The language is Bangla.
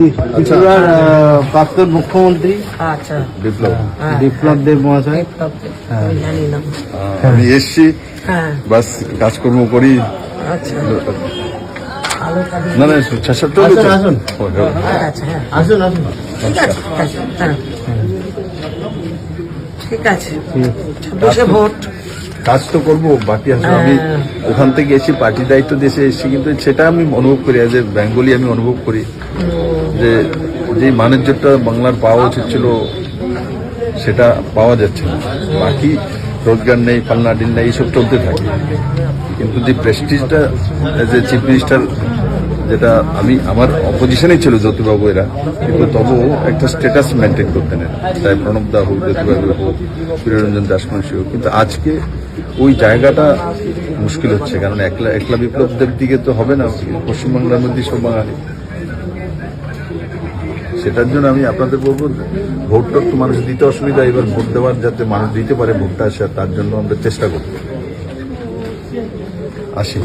ত্রিপুরার প্রাক্তন মুখ্যমন্ত্রী আচ্ছা বিপ্লব দেব মহাশয়। আমি জানি না। আমি এসছি, হ্যাঁ বাস কাজকর্ম করি। আচ্ছা আলোটা দিয়ে- না না শেষের চলে আসুন, আসুন। আচ্ছা হ্যাঁ আসুন আসুন। ঠিক আছে ঠিক আছে হ্যাঁ ঠিক আছে 26-এ ভোট। কাজ তো করবো, বাকি আসলে আমি ওখান থেকে এসে পার্টি দায়িত্ব দেশে এসেছি, কিন্তু সেটা আমি অনুভব করি এজ এ বেঙ্গলি। আমি অনুভব করি যে যে বাণিজ্যটা বাংলার পাওয়া উচিত ছিল সেটা পাওয়া যাচ্ছে না। বাকি রোজগার নেই, পাল্লা ডিল নেই, এইসব চলতে থাকে, কিন্তু যে প্রেস্টিজটা এজ এ চিফ মিনিস্টার, যেটা আমি আমার অপোজিশনেই ছিল জ্যোতিবাবু এরা, কিন্তু তবুও একটা স্ট্যাটাস মেনটেন করতেন এরা, তাই প্রণব দা হোক, জ্যোতিবাবু হোক, প্রিয়রঞ্জন দাসমুন্সী হোক। কিন্তু আজকে ওই জায়গাটা মুশকিল হচ্ছে, কারণ একলা বিপ্লবদের দিকে তো হবে না, পশ্চিমবাংলার মধ্যে সব বাঙালি। সেটার জন্য আমি আপনাদের বলবো, ভোটটা তো মানুষ দিতে অসুবিধা, এবার ভোট দেওয়ার যাতে মানুষ দিতে পারে ভোটটা আসে, তার জন্য আমরা চেষ্টা করব। আসি।